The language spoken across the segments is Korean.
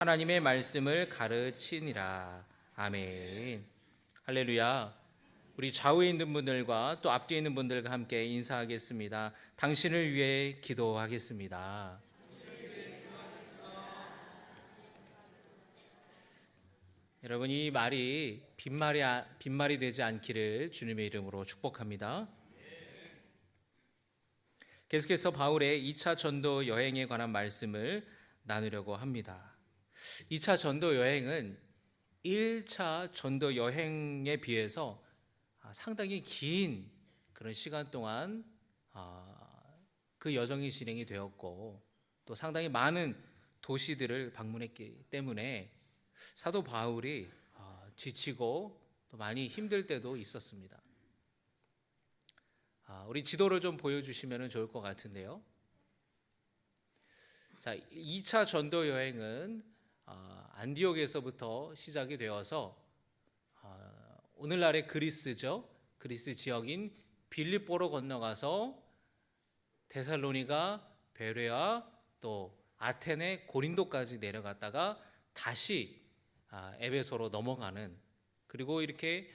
하나님의 말씀을 가르치니라. 아멘. 할렐루야. 우리 좌우에 있는 분들과 또 앞뒤에 있는 분들과 함께 인사하겠습니다. 당신을 위해 기도하겠습니다. 여러분, 이 말이 빈말이 되지 않기를 주님의 이름으로 축복합니다. 계속해서 바울의 2차 전도 여행에 관한 말씀을 나누려고 합니다. 2차 전도 여행은 1차 전도 여행에 비해서 상당히 긴 그런 시간 동안 그 여정이 진행이 되었고, 또 상당히 많은 도시들을 방문했기 때문에 사도 바울이 지치고 또 많이 힘들 때도 있었습니다. 우리 지도를 좀 보여주시면 좋을 것 같은데요. 자, 2차 전도 여행은 안디옥에서부터 시작이 되어서 오늘날의 그리스죠. 그리스 지역인 빌립보로 건너가서 데살로니가, 베레아, 또 아테네, 고린도까지 내려갔다가 다시 에베소로 넘어가는, 그리고 이렇게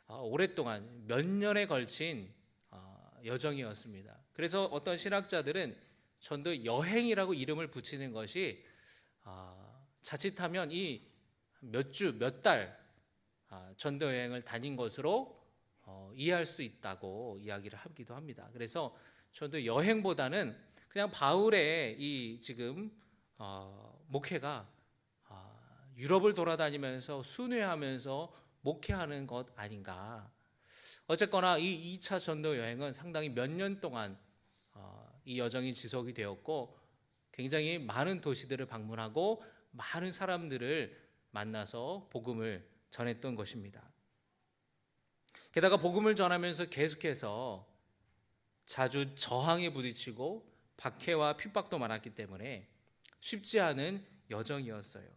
오랫동안 몇 년에 걸친 여정이었습니다. 그래서 어떤 신학자들은 전도 여행이라고 이름을 붙이는 것이 자칫하면 이 몇 주, 몇 달 전도 여행을 다닌 것으로 이해할 수 있다고 이야기를 하기도 합니다. 그래서 전도 여행보다는 그냥 바울의 이 지금 목회가 유럽을 돌아다니면서 순회하면서 목회하는 것 아닌가. 어쨌거나 이 2차 전도 여행은 상당히 몇 년 동안 이 여정이 지속이 되었고, 굉장히 많은 도시들을 방문하고 많은 사람들을 만나서 복음을 전했던 것입니다. 게다가 복음을 전하면서 계속해서 자주 저항에 부딪히고 박해와 핍박도 많았기 때문에 쉽지 않은 여정이었어요.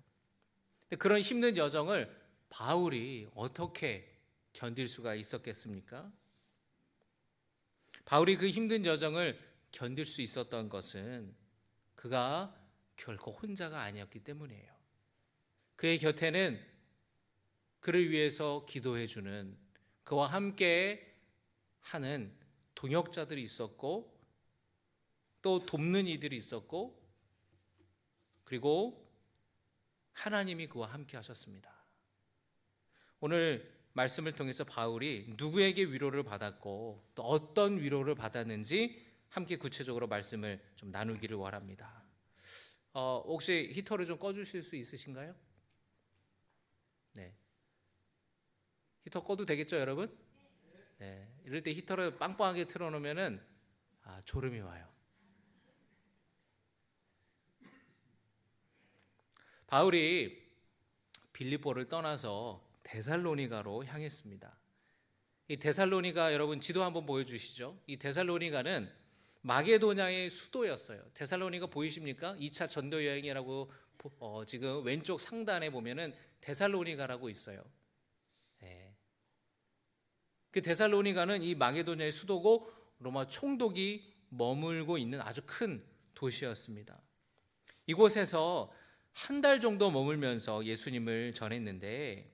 그런 힘든 여정을 바울이 어떻게 견딜 수가 있었겠습니까? 바울이 그 힘든 여정을 견딜 수 있었던 것은 그가 결코 혼자가 아니었기 때문이에요. 그의 곁에는 그를 위해서 기도해 주는, 그와 함께 하는 동역자들이 있었고, 또 돕는 이들이 있었고, 그리고 하나님이 그와 함께 하셨습니다. 오늘 말씀을 통해서 바울이 누구에게 위로를 받았고 또 어떤 위로를 받았는지 함께 구체적으로 말씀을 좀 나누기를 원합니다. 혹시 히터를 좀 꺼주실 수 있으신가요? 네. 히터 꺼도 되겠죠, 여러분? 네. 이럴 때 히터를 빵빵하게 틀어놓으면은 졸음이 와요. 바울이 빌립보를 떠나서 데살로니가로 향했습니다. 이 데살로니가, 여러분 지도 한번 보여주시죠. 이 데살로니가는 마게도냐의 수도였어요. 데살로니가 보이십니까? 2차 전도 여행이라고 지금 왼쪽 상단에 보면은 데살로니가라고 있어요. 네. 그 데살로니가는 이 마게도냐의 수도고 로마 총독이 머물고 있는 아주 큰 도시였습니다. 이곳에서 한 달 정도 머물면서 예수님을 전했는데,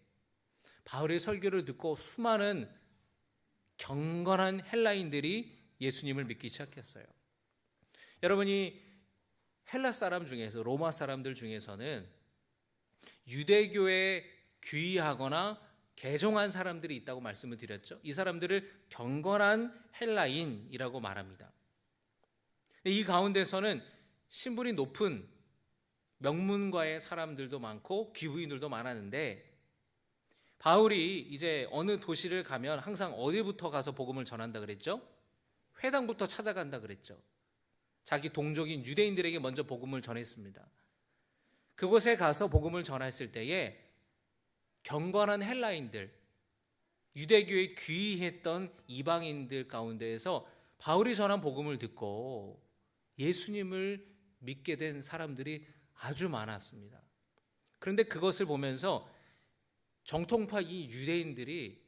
바울의 설교를 듣고 수많은 경건한 헬라인들이 예수님을 믿기 시작했어요. 여러분이 헬라 사람 중에서, 로마 사람들 중에서는 유대교에 귀의하거나 개종한 사람들이 있다고 말씀을 드렸죠. 이 사람들을 경건한 헬라인이라고 말합니다. 이 가운데서는 신분이 높은 명문가의 사람들도 많고 귀부인들도 많았는데, 바울이 이제 어느 도시를 가면 항상 어디부터 가서 복음을 전한다 그랬죠? 회당부터 찾아간다 그랬죠. 자기 동족인 유대인들에게 먼저 복음을 전했습니다. 그곳에 가서 복음을 전했을 때에 경건한 헬라인들, 유대교에 귀의했던 이방인들 가운데에서 바울이 전한 복음을 듣고 예수님을 믿게 된 사람들이 아주 많았습니다. 그런데 그것을 보면서 정통파 이 유대인들이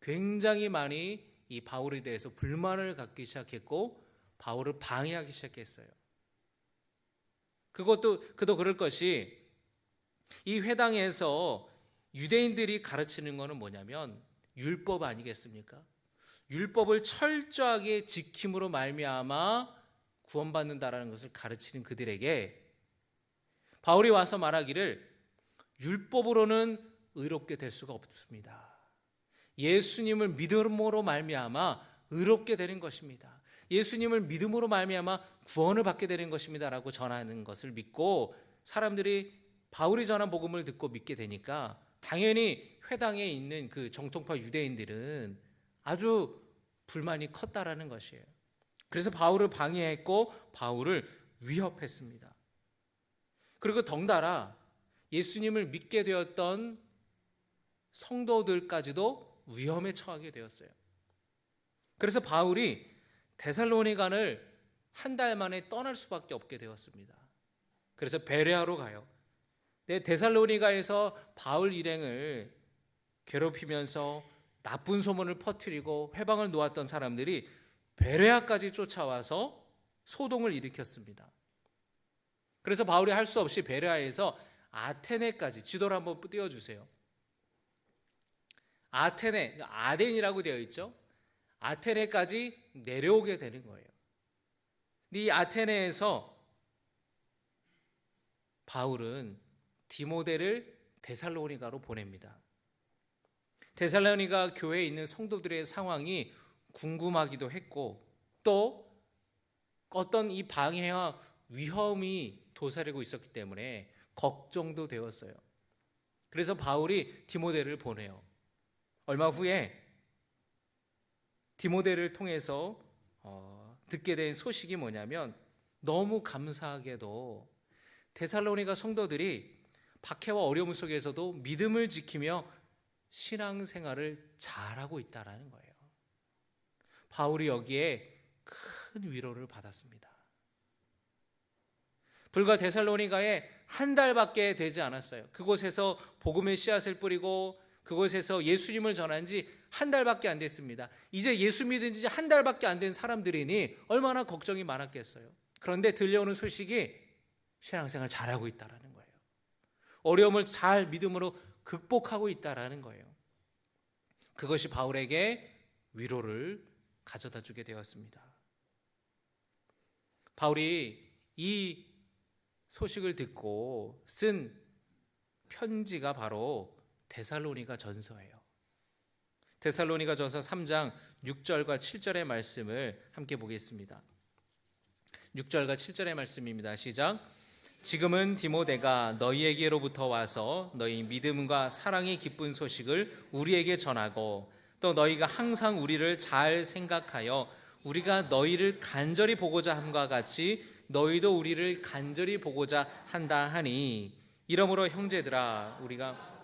굉장히 많이 이 바울에 대해서 불만을 갖기 시작했고 바울을 방해하기 시작했어요. 그도 그럴 것이 이 회당에서 유대인들이 가르치는 것은 뭐냐면 율법 아니겠습니까? 율법을 철저하게 지킴으로 말미암아 구원받는다라는 것을 가르치는 그들에게 바울이 와서 말하기를 율법으로는 의롭게 될 수가 없습니다. 예수님을 믿음으로 말미암아 의롭게 되는 것입니다. 예수님을 믿음으로 말미암아 구원을 받게 되는 것입니다라고 전하는 것을 믿고 사람들이 바울이 전한 복음을 듣고 믿게 되니까 당연히 회당에 있는 그 정통파 유대인들은 아주 불만이 컸다라는 것이에요. 그래서 바울을 방해했고 바울을 위협했습니다. 그리고 덩달아 예수님을 믿게 되었던 성도들까지도 위험에 처하게 되었어요. 그래서 바울이 데살로니가를 한 달 만에 떠날 수밖에 없게 되었습니다. 그래서 베레아로 가요. 데살로니가에서 바울 일행을 괴롭히면서 나쁜 소문을 퍼뜨리고 회방을 놓았던 사람들이 베레아까지 쫓아와서 소동을 일으켰습니다. 그래서 바울이 할 수 없이 베레아에서 아테네까지, 지도를 한번 띄워주세요. 아테네, 아덴이라고 되어 있죠. 아테네까지 내려오게 되는 거예요. 이 아테네에서 바울은 디모데를 데살로니가로 보냅니다. 데살로니가 교회에 있는 성도들의 상황이 궁금하기도 했고 또 어떤 이 방해와 위험이 도사리고 있었기 때문에 걱정도 되었어요. 그래서 바울이 디모데를 보내요. 얼마 후에 디모데를 통해서 듣게 된 소식이 뭐냐면 너무 감사하게도 데살로니가 성도들이 박해와 어려움 속에서도 믿음을 지키며 신앙생활을 잘하고 있다는 거예요. 바울이 여기에 큰 위로를 받았습니다. 불과 데살로니가에 한 달밖에 되지 않았어요. 그곳에서 복음의 씨앗을 뿌리고 그곳에서 예수님을 전한 지 한 달밖에 안 됐습니다. 이제 예수 믿은 지 한 달밖에 안 된 사람들이니 얼마나 걱정이 많았겠어요. 그런데 들려오는 소식이 신앙생활 잘하고 있다는 거예요. 어려움을 잘 믿음으로 극복하고 있다는 거예요. 그것이 바울에게 위로를 가져다 주게 되었습니다. 바울이 이 소식을 듣고 쓴 편지가 바로 데살로니가 전서예요. 데살로니가 전서 3장 6절과 7절의 말씀을 함께 보겠습니다. 6절과 7절의 말씀입니다. 시작. 지금은 디모데가 너희에게로부터 와서 너희 믿음과 사랑의 기쁜 소식을 우리에게 전하고 또 너희가 항상 우리를 잘 생각하여 우리가 너희를 간절히 보고자 함과 같이 너희도 우리를 간절히 보고자 한다 하니 이러므로 형제들아 우리가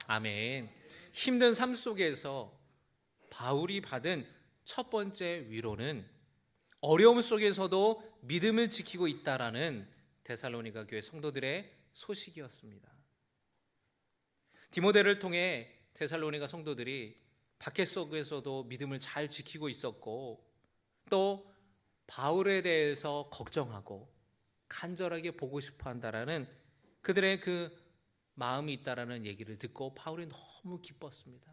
아멘. 힘든 삶 속에서 바울이 받은 첫 번째 위로는 어려움 속에서도 믿음을 지키고 있다라는 데살로니가 교회 성도들의 소식이었습니다. 디모데를 통해 데살로니가 성도들이 박해 속에서도 믿음을 잘 지키고 있었고 또 바울에 대해서 걱정하고 간절하게 보고 싶어 한다라는 그들의 그 마음이 있다라는 얘기를 듣고 바울이 너무 기뻤습니다.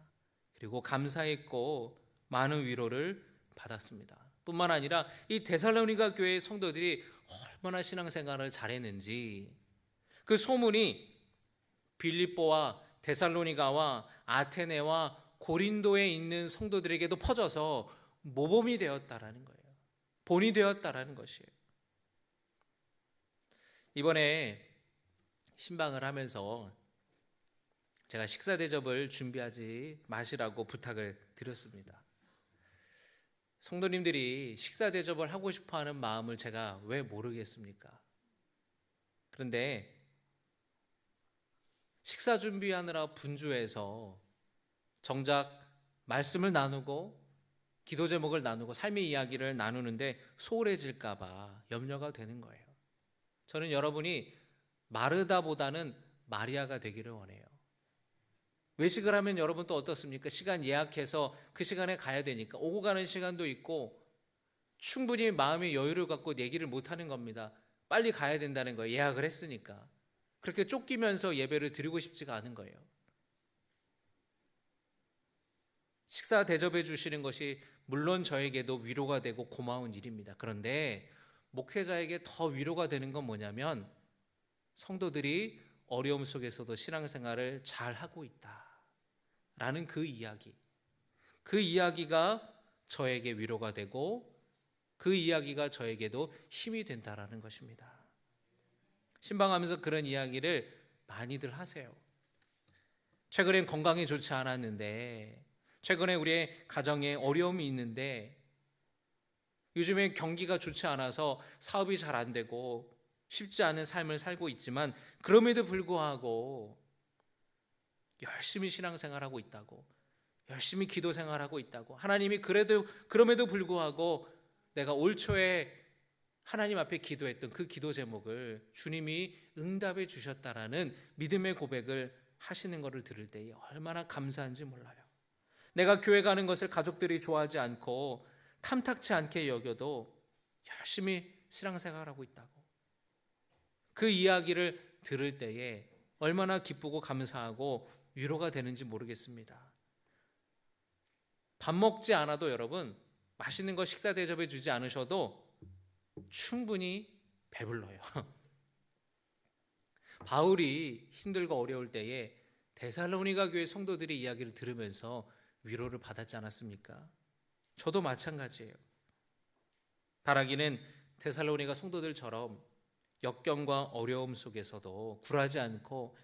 그리고 감사했고 많은 위로를 받았습니다. 뿐만 아니라 이 데살로니가 교회의 성도들이 얼마나 신앙생활을 잘했는지 그 소문이 빌립보와 데살로니가와 아테네와 고린도에 있는 성도들에게도 퍼져서 모범이 되었다라는 거예요. 본이 되었다라는 것이에요. 이번에 신방을 하면서 제가 식사 대접을 준비하지 마시라고 부탁을 드렸습니다. 성도님들이 식사 대접을 하고 싶어하는 마음을 제가 왜 모르겠습니까? 그런데 식사 준비하느라 분주해서 정작 말씀을 나누고 기도 제목을 나누고 삶의 이야기를 나누는데 소홀해질까 봐 염려가 되는 거예요. 저는 여러분이 마르다보다는 마리아가 되기를 원해요. 외식을 하면 여러분 또 어떻습니까? 시간 예약해서 그 시간에 가야 되니까 오고 가는 시간도 있고 충분히 마음의 여유를 갖고 얘기를 못하는 겁니다. 빨리 가야 된다는 거예요. 예약을 했으니까. 그렇게 쫓기면서 예배를 드리고 싶지가 않은 거예요. 식사 대접해 주시는 것이 물론 저에게도 위로가 되고 고마운 일입니다. 그런데 목회자에게 더 위로가 되는 건 뭐냐면 성도들이 어려움 속에서도 신앙생활을 잘 하고 있다라는 그 이야기가 저에게 위로가 되고 그 이야기가 저에게도 힘이 된다라는 것입니다. 신방하면서 그런 이야기를 많이들 하세요. 최근엔 건강이 좋지 않았는데, 최근에 우리의 가정에 어려움이 있는데, 요즘에 경기가 좋지 않아서 사업이 잘 안 되고 쉽지 않은 삶을 살고 있지만 그럼에도 불구하고 열심히 신앙생활하고 있다고, 열심히 기도 생활하고 있다고, 하나님이 그럼에도 불구하고 내가 올 초에 하나님 앞에 기도했던 그 기도 제목을 주님이 응답해 주셨다라는 믿음의 고백을 하시는 것을 들을 때 얼마나 감사한지 몰라요. 내가 교회 가는 것을 가족들이 좋아하지 않고 탐탁치 않게 여겨도 열심히 신앙생활하고 있다고, 그 이야기를 들을 때에 얼마나 기쁘고 감사하고 위로가 되는지 모르겠습니다. 밥 먹지 않아도 여러분, 맛있는 거 식사 대접해 주지 않으셔도 충분히 배불러요. 바울이 힘들고 어려울 때에 데살로니가 교회 성도들의 이야기를 들으면서 위로를 받았지 않았습니까? 저도 마찬가지예요. 바라기는 데살로니가 성도들처럼 역경과 어려움 속에서도 굴하지 않고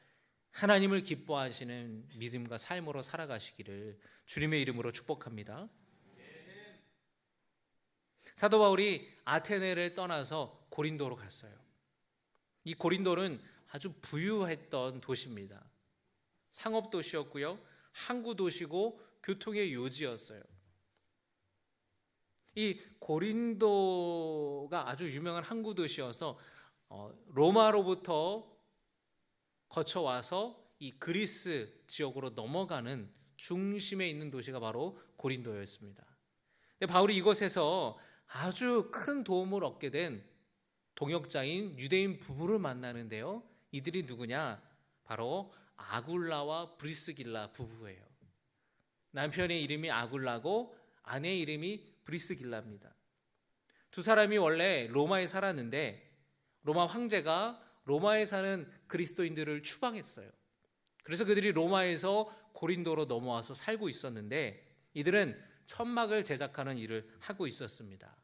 하나님을 기뻐하시는 믿음과 삶으로 살아가시기를 주님의 이름으로 축복합니다. 사도 바울이 아테네를 떠나서 고린도로 갔어요. 이 고린도는 아주 부유했던 도시입니다. 상업 도시였고요, 항구 도시고 교통의 요지였어요. 이 고린도가 아주 유명한 항구 도시여서 로마로부터 거쳐와서 이 그리스 지역으로 넘어가는 중심에 있는 도시가 바로 고린도였습니다. 근데 바울이 이곳에서 아주 큰 도움을 얻게 된 동역자인 유대인 부부를 만나는데요. 이들이 누구냐? 바로 아굴라와 브리스길라 부부예요. 남편의 이름이 아굴라고 아내의 이름이 브리스길라입니다. 두 사람이 원래 로마에 살았는데 로마 황제가 로마에 사는 그리스도인들을 추방했어요. 그래서 그들이 로마에서 고린도로 넘어와서 살고 있었는데 이들은 천막을 제작하는 일을 하고 있었습니다.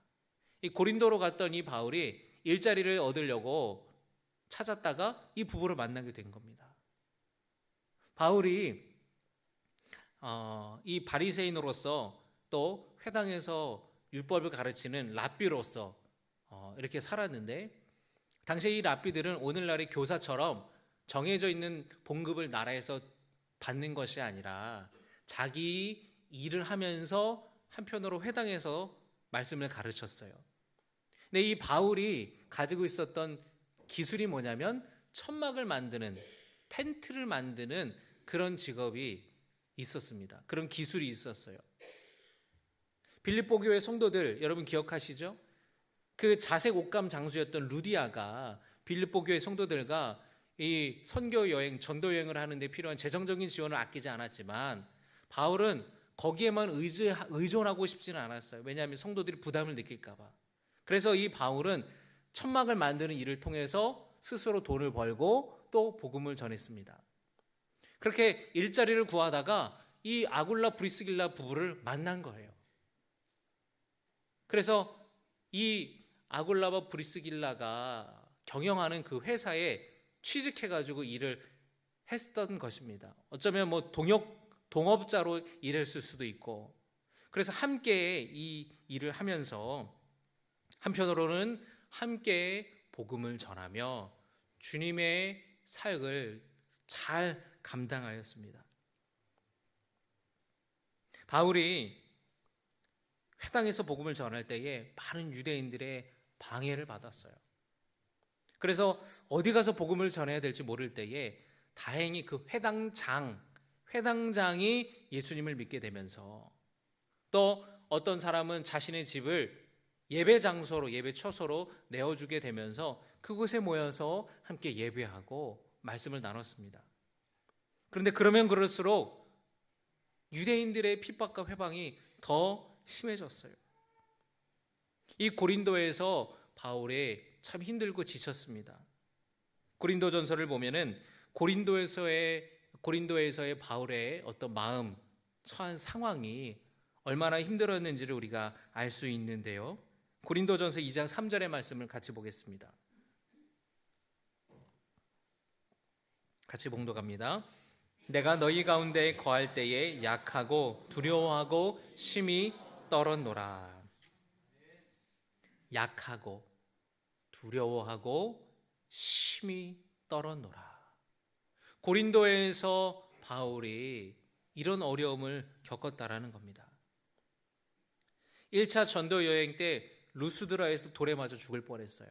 이 고린도로 갔던 이 바울이 일자리를 얻으려고 찾았다가 이 부부를 만나게 된 겁니다. 바울이 이 바리새인으로서 또 회당에서 율법을 가르치는 랍비로서 이렇게 살았는데, 당시에 이 랍비들은 오늘날의 교사처럼 정해져 있는 봉급을 나라에서 받는 것이 아니라 자기 일을 하면서 한편으로 회당에서 말씀을 가르쳤어요. 근데 이 바울이 가지고 있었던 기술이 뭐냐면 천막을 만드는, 텐트를 만드는 그런 직업이 있었습니다. 그런 기술이 있었어요. 빌립보 교회 성도들 여러분 기억하시죠? 그 자색 옷감 장수였던 루디아가 빌립보 교회 성도들과 이 선교 여행, 전도 여행을 하는데 필요한 재정적인 지원을 아끼지 않았지만 바울은 거기에만 의존하고 싶지는 않았어요. 왜냐하면 성도들이 부담을 느낄까 봐. 그래서 이 바울은 천막을 만드는 일을 통해서 스스로 돈을 벌고 또 복음을 전했습니다. 그렇게 일자리를 구하다가 이 아굴라 브리스길라 부부를 만난 거예요. 그래서 이 아굴라와 브리스길라가 경영하는 그 회사에 취직해가지고 일을 했던 것입니다. 어쩌면 뭐 동업자로 일했을 수도 있고, 그래서 함께 이 일을 하면서 한편으로는 함께 복음을 전하며 주님의 사역을 잘 감당하였습니다. 바울이 회당에서 복음을 전할 때에 많은 유대인들의 방해를 받았어요. 그래서 어디 가서 복음을 전해야 될지 모를 때에 다행히 그 회당장이 예수님을 믿게 되면서, 또 어떤 사람은 자신의 집을 예배 장소로, 예배 처소로 내어주게 되면서 그곳에 모여서 함께 예배하고 말씀을 나눴습니다. 그런데 그러면 그럴수록 유대인들의 핍박과 회방이 더 심해졌어요. 이 고린도에서 바울이 참 힘들고 지쳤습니다. 고린도전서를 보면은 고린도에서의 바울의 어떤 마음, 처한 상황이 얼마나 힘들었는지를 우리가 알 수 있는데요. 고린도전서 2장 3절의 말씀을 같이 보겠습니다. 같이 봉독합니다. 내가 너희 가운데 거할 때에 약하고 두려워하고 심히 떨었노라. 약하고 두려워하고 심히 떨었노라. 고린도에서 바울이 이런 어려움을 겪었다라는 겁니다. 1차 전도 여행 때 루스드라에서 돌에 맞아 죽을 뻔했어요.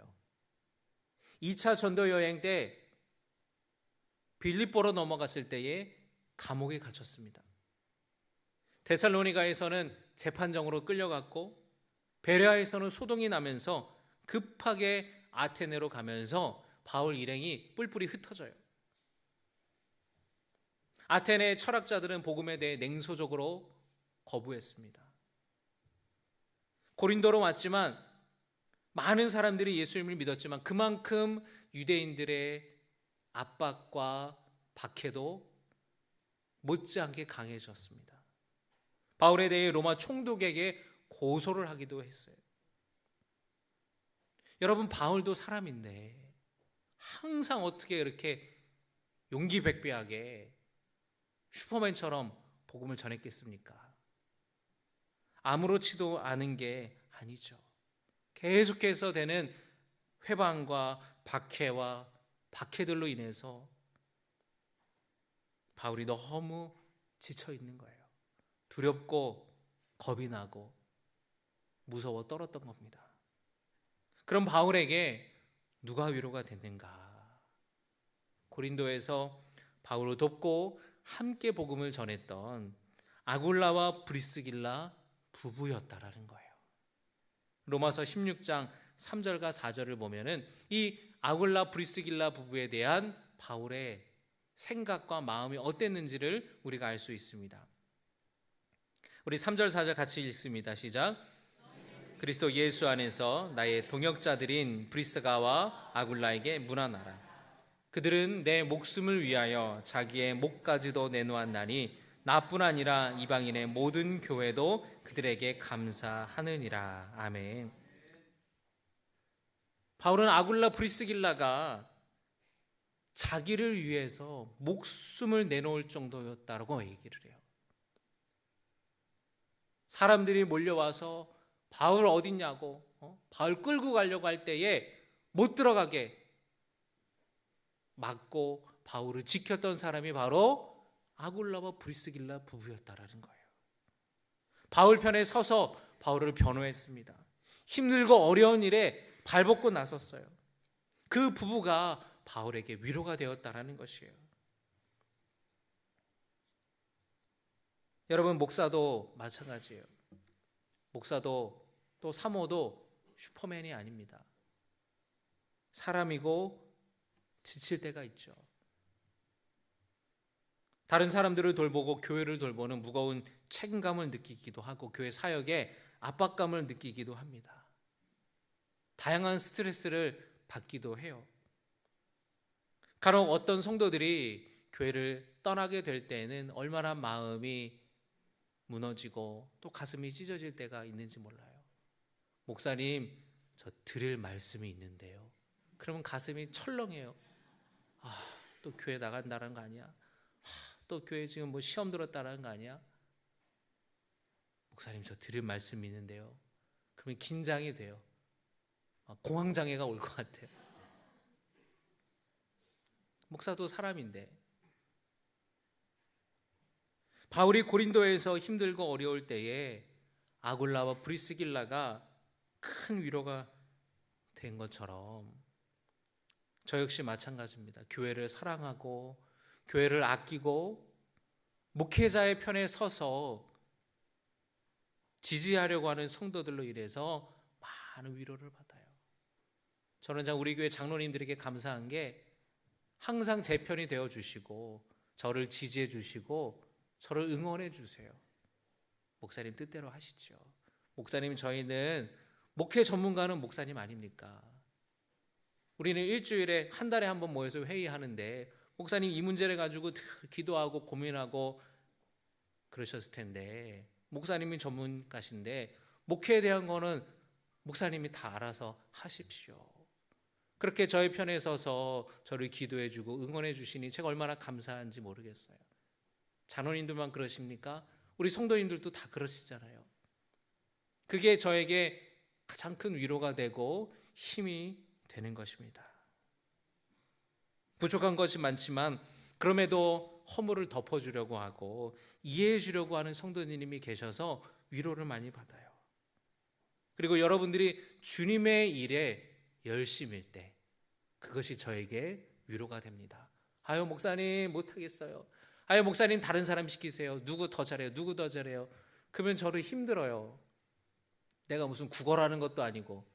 2차 전도 여행 때 빌립보로 넘어갔을 때에 감옥에 갇혔습니다. 데살로니가에서는 재판정으로 끌려갔고 베레아에서는 소동이 나면서 급하게 아테네로 가면서 바울 일행이 뿔뿔이 흩어져요. 아테네의 철학자들은 복음에 대해 냉소적으로 거부했습니다. 고린도로 왔지만 많은 사람들이 예수님을 믿었지만 그만큼 유대인들의 압박과 박해도 못지않게 강해졌습니다. 바울에 대해 로마 총독에게 고소를 하기도 했어요. 여러분, 바울도 사람인데 항상 어떻게 이렇게 용기백배하게 슈퍼맨처럼 복음을 전했겠습니까? 아무렇지도 않은 게 아니죠. 계속해서 되는 회방과 박해와 박해들로 인해서 바울이 너무 지쳐 있는 거예요. 두렵고 겁이 나고 무서워 떨었던 겁니다. 그럼 바울에게 누가 위로가 됐는가? 고린도에서 바울을 돕고 함께 복음을 전했던 아굴라와 브리스길라 부부였다라는 거예요. 로마서 16장 3절과 4절을 보면은 이 아굴라 브리스길라 부부에 대한 바울의 생각과 마음이 어땠는지를 우리가 알 수 있습니다. 우리 3절 4절 같이 읽습니다. 시작. 그리스도 예수 안에서 나의 동역자들인 브리스가와 아굴라에게 문안하라. 그들은 내 목숨을 위하여 자기의 목까지도 내놓았나니 나뿐 아니라 이방인의 모든 교회도 그들에게 감사하느니라. 아멘. 바울은 아굴라 브리스길라가 자기를 위해서 목숨을 내놓을 정도였다고 얘기를 해요. 사람들이 몰려와서 바울 어딨냐고 바울 끌고 가려고 할 때에 못 들어가게 막고 바울을 지켰던 사람이 바로 아굴라와 브리스길라 부부였다라는 거예요. 바울 편에 서서 바울을 변호했습니다. 힘들고 어려운 일에 발벗고 나섰어요. 그 부부가 바울에게 위로가 되었다라는 것이에요. 여러분, 목사도 마찬가지예요. 목사도 또 사모도 슈퍼맨이 아닙니다. 사람이고 지칠 때가 있죠. 다른 사람들을 돌보고 교회를 돌보는 무거운 책임감을 느끼기도 하고 교회 사역에 압박감을 느끼기도 합니다. 다양한 스트레스를 받기도 해요. 간혹 어떤 성도들이 교회를 떠나게 될 때는 얼마나 마음이 무너지고 또 가슴이 찢어질 때가 있는지 몰라요. 목사님, 저 드릴 말씀이 있는데요. 그러면 가슴이 철렁해요. 또 교회 나간다는 거 아니야? 또 교회 지금 뭐 시험 들었다는 거 아니야? 목사님, 저 드릴 말씀이 있는데요. 그러면 긴장이 돼요. 공황장애가 올 것 같아요. 목사도 사람인데. 바울이 고린도에서 힘들고 어려울 때에 아굴라와 브리스길라가 큰 위로가 된 것처럼 저 역시 마찬가지입니다. 교회를 사랑하고 교회를 아끼고 목회자의 편에 서서 지지하려고 하는 성도들로 인해서 많은 위로를 받아요. 저는 우리 교회 장로님들에게 감사한 게 항상 제 편이 되어 주시고 저를 지지해 주시고 저를 응원해 주세요. 목사님 뜻대로 하시죠. 목사님, 저희는 목회 전문가는 목사님 아닙니까? 우리는 일주일에 한 달에 한 번 모여서 회의하는데 목사님 이 문제를 가지고 기도하고 고민하고 그러셨을 텐데, 목사님이 전문가신데 목회에 대한 거는 목사님이 다 알아서 하십시오. 그렇게 저의 편에 서서 저를 기도해 주고 응원해 주시니 제가 얼마나 감사한지 모르겠어요. 장로님들만 그러십니까? 우리 성도님들도 다 그러시잖아요. 그게 저에게 가장 큰 위로가 되고 힘이 되는 것입니다. 부족한 것이 많지만 그럼에도 허물을 덮어주려고 하고 이해해 주려고 하는 성도님이 계셔서 위로를 많이 받아요. 그리고 여러분들이 주님의 일에 열심일 때 그것이 저에게 위로가 됩니다. 아유, 목사님 못하겠어요. 아유, 목사님 다른 사람 시키세요. 누구 더 잘해요. 누구 더 잘해요. 그러면 저를 힘들어요. 내가 무슨 구걸하는 것도 아니고.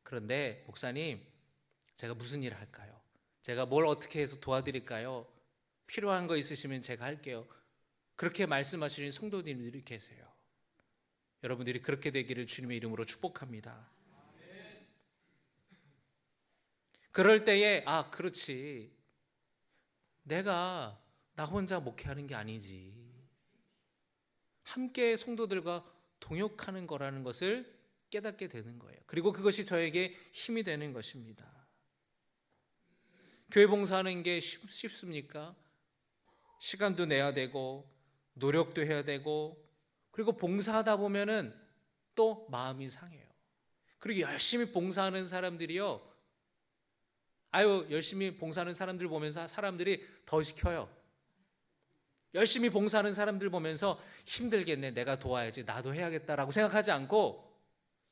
그런데 목사님, 제가 무슨 일을 할까요? 제가 뭘 어떻게 해서 도와드릴까요? 필요한 거 있으시면 제가 할게요. 그렇게 말씀하시는 성도님들이 계세요. 여러분들이 그렇게 되기를 주님의 이름으로 축복합니다. 그럴 때에 그렇지, 내가 나 혼자 목회하는 게 아니지, 함께 성도들과 동역하는 거라는 것을 깨닫게 되는 거예요. 그리고 그것이 저에게 힘이 되는 것입니다. 교회 봉사하는 게 쉽습니까? 시간도 내야 되고 노력도 해야 되고, 그리고 봉사하다 보면은 또 마음이 상해요. 그리고 열심히 봉사하는 사람들이요, 열심히 봉사하는 사람들 보면서 사람들이 더 시켜요. 열심히 봉사하는 사람들 보면서 힘들겠네, 내가 도와야지, 나도 해야겠다라고 생각하지 않고,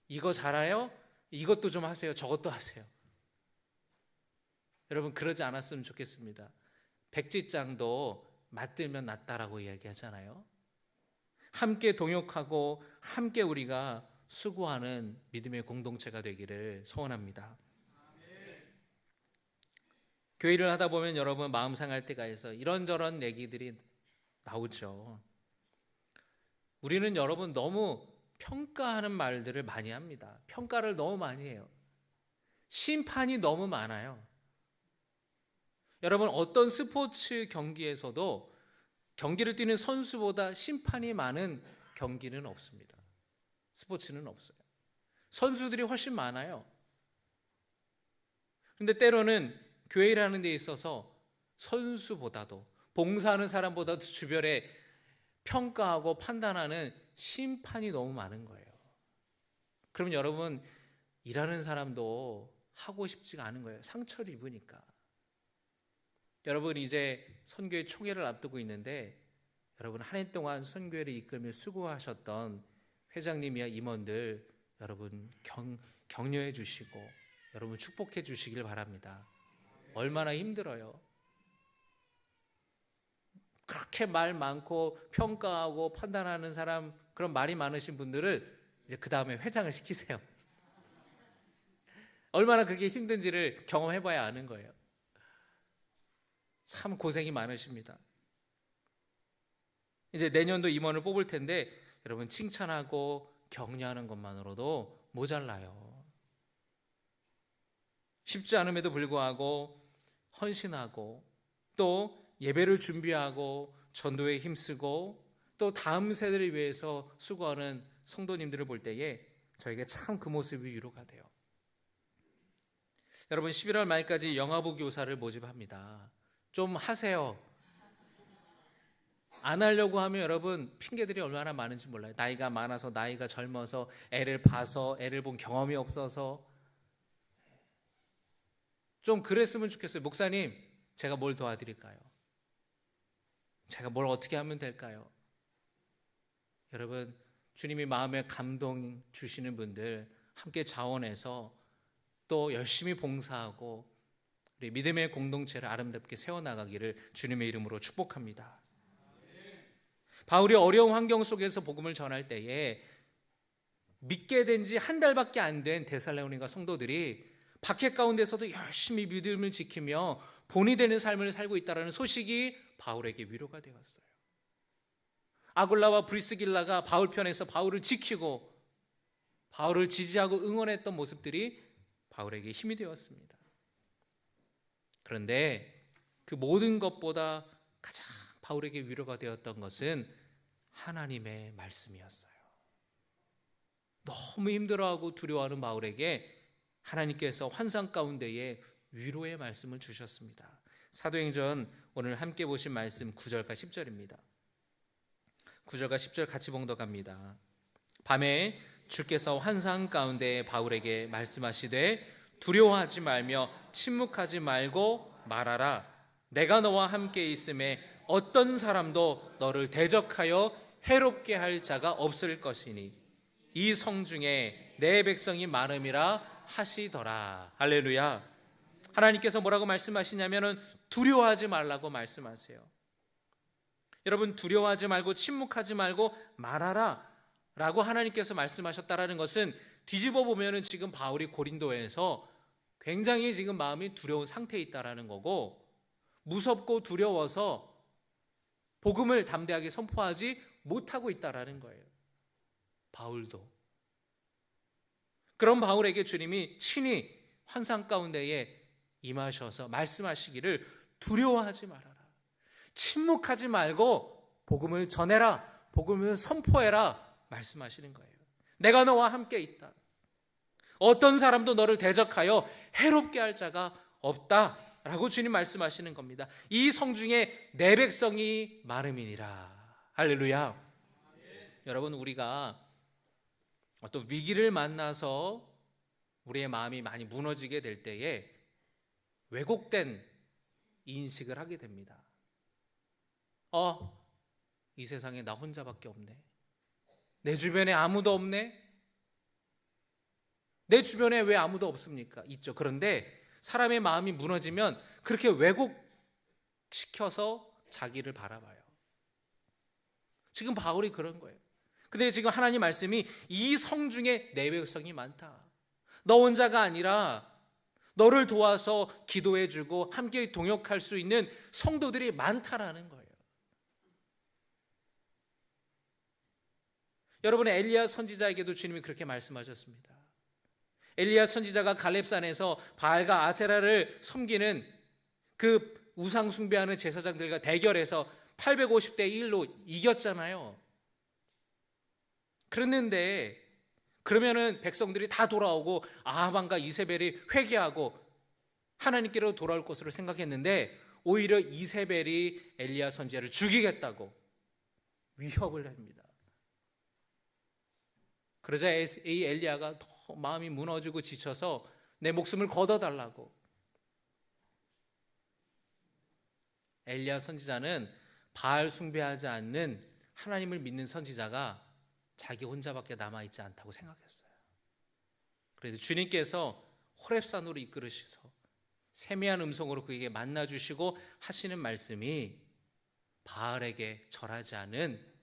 이거 잘해요? 이것도 좀 하세요. 저것도 하세요. 여러분, 그러지 않았으면 좋겠습니다. 백지장도 맞들면 낫다라고 이야기하잖아요. 함께 동역하고 함께 우리가 수고하는 믿음의 공동체가 되기를 소원합니다. 교회 일을 하다 보면 여러분 마음 상할 때가 있어 이런저런 얘기들이 나오죠. 우리는 여러분 너무 평가하는 말들을 많이 합니다. 평가를 너무 많이 해요. 심판이 너무 많아요. 여러분, 어떤 스포츠 경기에서도 경기를 뛰는 선수보다 심판이 많은 경기는 없습니다. 스포츠는 없어요. 선수들이 훨씬 많아요. 그런데 때로는 교회 일하는 데 있어서 선수보다도, 봉사하는 사람보다도 주변에 평가하고 판단하는 심판이 너무 많은 거예요. 그러면 여러분, 일하는 사람도 하고 싶지가 않은 거예요. 상처를 입으니까. 여러분, 이제 선교회 총회를 앞두고 있는데, 여러분 한 해 동안 선교회를 이끌며 수고하셨던 회장님이야 임원들, 여러분 격려해 주시고 여러분 축복해 주시길 바랍니다. 얼마나 힘들어요. 그렇게 말 많고 평가하고 판단하는 사람, 그런 말이 많으신 분들을 이제 그 다음에 회장을 시키세요. 얼마나 그게 힘든지를 경험해 봐야 아는 거예요. 참 고생이 많으십니다. 이제 내년도 임원을 뽑을 텐데 여러분 칭찬하고 격려하는 것만으로도 모자라요. 쉽지 않음에도 불구하고 헌신하고 또 예배를 준비하고 전도에 힘쓰고 또 다음 세대를 위해서 수고하는 성도님들을 볼 때에 저에게 참 그 모습이 위로가 돼요. 여러분, 11월 말까지 영아부 교사를 모집합니다. 좀 하세요. 안 하려고 하면 여러분 핑계들이 얼마나 많은지 몰라요. 나이가 많아서, 나이가 젊어서, 애를 봐서, 애를 본 경험이 없어서. 좀 그랬으면 좋겠어요. 목사님, 제가 뭘 도와드릴까요? 제가 뭘 어떻게 하면 될까요? 여러분, 주님이 마음에 감동 주시는 분들 함께 자원해서 또 열심히 봉사하고 우리 믿음의 공동체를 아름답게 세워나가기를 주님의 이름으로 축복합니다. 바울이 어려운 환경 속에서 복음을 전할 때에 믿게 된 지 한 달밖에 안 된 데살로니가 성도들이 박해 가운데서도 열심히 믿음을 지키며 본이 되는 삶을 살고 있다는 소식이 바울에게 위로가 되었어요. 아굴라와 브리스길라가 바울 편에서 바울을 지키고 바울을 지지하고 응원했던 모습들이 바울에게 힘이 되었습니다. 그런데 그 모든 것보다 가장 바울에게 위로가 되었던 것은 하나님의 말씀이었어요. 너무 힘들어하고 두려워하는 바울에게 하나님께서 환상 가운데에 위로의 말씀을 주셨습니다. 사도행전 오늘 함께 보신 말씀 9절과 10절입니다. 9절과 10절 같이 봉독합니다. 밤에 주께서 환상 가운데 바울에게 말씀하시되 두려워하지 말며 침묵하지 말고 말하라. 내가 너와 함께 있음에 어떤 사람도 너를 대적하여 해롭게 할 자가 없을 것이니 이 성 중에 내 백성이 많음이라 하시더라. 할렐루야. 하나님께서 뭐라고 말씀하시냐면은 두려워하지 말라고 말씀하세요. 여러분, 두려워하지 말고 침묵하지 말고 말하라 라고 하나님께서 말씀하셨다라는 것은 뒤집어 보면은 지금 바울이 고린도에서 굉장히 지금 마음이 두려운 상태에 있다라는 거고, 무섭고 두려워서 복음을 담대하게 선포하지 못하고 있다라는 거예요. 바울도. 그런 바울에게 주님이 친히 환상 가운데에 임하셔서 말씀하시기를 두려워하지 말아라. 침묵하지 말고 복음을 전해라. 복음을 선포해라. 말씀하시는 거예요. 내가 너와 함께 있다. 어떤 사람도 너를 대적하여 해롭게 할 자가 없다 라고 주님 말씀하시는 겁니다. 이 성 중에 내 백성이 많음이니라. 할렐루야. 여러분, 우리가 어떤 위기를 만나서 우리의 마음이 많이 무너지게 될 때에 왜곡된 인식을 하게 됩니다. 이 세상에 나 혼자밖에 없네. 내 주변에 아무도 없네. 내 주변에 왜 아무도 없습니까? 있죠. 그런데 사람의 마음이 무너지면 그렇게 왜곡시켜서 자기를 바라봐요. 지금 바울이 그런 거예요. 근데 지금 하나님 말씀이 이 성 중에 내 백성이 많다. 너 혼자가 아니라 너를 도와서 기도해주고 함께 동역할 수 있는 성도들이 많다라는 거예요. 여러분, 엘리야 선지자에게도 주님이 그렇게 말씀하셨습니다. 엘리야 선지자가 갈렙산에서 바알과 아세라를 섬기는 그 우상 숭배하는 제사장들과 대결해서 850대 1로 이겼잖아요. 그랬는데 그러면은 백성들이 다 돌아오고 아하방과 이세벨이 회개하고 하나님께로 돌아올 것으로 생각했는데 오히려 이세벨이 엘리야 선지자를 죽이겠다고 위협을 합니다. 그러자 이 엘리야가 더 마음이 무너지고 지쳐서 내 목숨을 걷어달라고. 엘리야 선지자는 바알 숭배하지 않는 하나님을 믿는 선지자가 자기 혼자밖에 남아있지 않다고 생각했어요. 그래서 주님께서 호렙산으로 이끌으셔서 세미한 음성으로 그에게 만나주시고 하시는 말씀이 바알에게 절하지 않은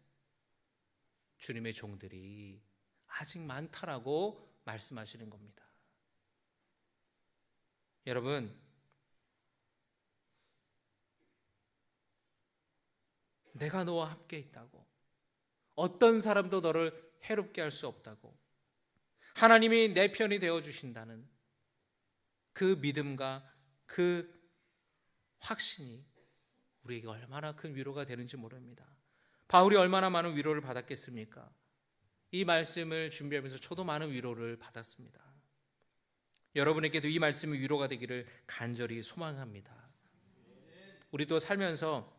주님의 종들이 아직 많다라고 말씀하시는 겁니다. 여러분, 내가 너와 함께 있다고, 어떤 사람도 너를 해롭게 할 수 없다고, 하나님이 내 편이 되어주신다는 그 믿음과 그 확신이 우리에게 얼마나 큰 위로가 되는지 모릅니다. 바울이 얼마나 많은 위로를 받았겠습니까? 이 말씀을 준비하면서 저도 많은 위로를 받았습니다. 여러분에게도 이 말씀이 위로가 되기를 간절히 소망합니다. 우리도 살면서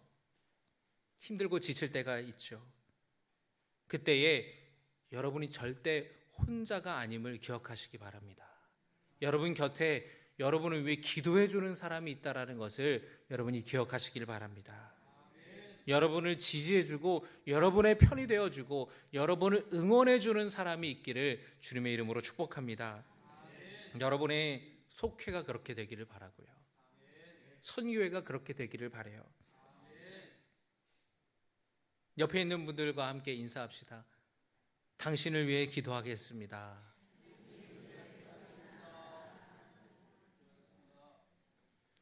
힘들고 지칠 때가 있죠. 그때에 여러분이 절대 혼자가 아님을 기억하시기 바랍니다. 여러분 곁에 여러분을 위해 기도해 주는 사람이 있다는 것을 여러분이 기억하시길 바랍니다. 여러분을 지지해주고 여러분의 편이 되어주고 여러분을 응원해주는 사람이 있기를 주님의 이름으로 축복합니다. 여러분의 속회가 그렇게 되기를 바라고요. 선교회가 그렇게 되기를 바라요. 네. 옆에 있는 분들과 함께 인사합시다. 당신을 위해 기도하겠습니다.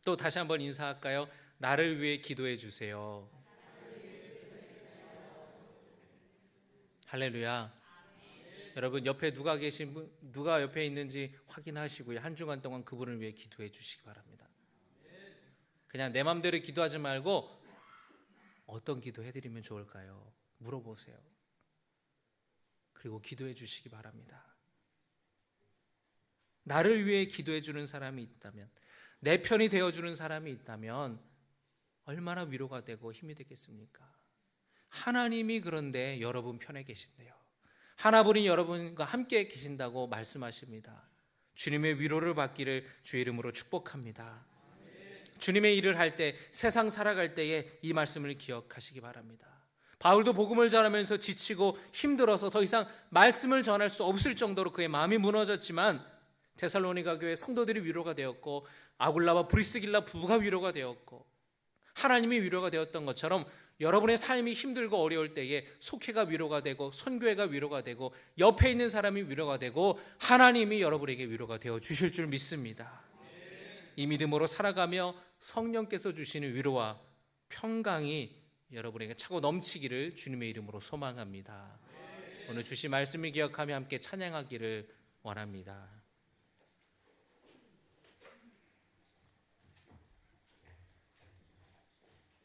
또 다시 한번 인사할까요? 나를 위해 기도해 주세요. 할렐루야. 여러분, 옆에 누가 옆에 있는지 확인하시고요. 한 주간 동안 그분을 위해 기도해 주시기 바랍니다. 그냥 내 맘대로 기도하지 말고 어떤 기도 해드리면 좋을까요? 물어보세요. 그리고 기도해 주시기 바랍니다. 나를 위해 기도해 주는 사람이 있다면, 내 편이 되어주는 사람이 있다면 얼마나 위로가 되고 힘이 되겠습니까? 하나님이 그런데 여러분 편에 계신대요. 하나분이 여러분과 함께 계신다고 말씀하십니다. 주님의 위로를 받기를 주의 이름으로 축복합니다. 주님의 일을 할 때, 세상 살아갈 때에 이 말씀을 기억하시기 바랍니다. 바울도 복음을 전하면서 지치고 힘들어서 더 이상 말씀을 전할 수 없을 정도로 그의 마음이 무너졌지만 데살로니가 교회 성도들이 위로가 되었고, 아굴라와 브리스길라 부부가 위로가 되었고, 하나님이 위로가 되었던 것처럼 여러분의 삶이 힘들고 어려울 때에 속회가 위로가 되고, 선교회가 위로가 되고, 옆에 있는 사람이 위로가 되고, 하나님이 여러분에게 위로가 되어 주실 줄 믿습니다. 이 믿음으로 살아가며 성령께서 주시는 위로와 평강이 여러분에게 차고 넘치기를 주님의 이름으로 소망합니다. 오늘 주신 말씀을 기억하며 함께 찬양하기를 원합니다.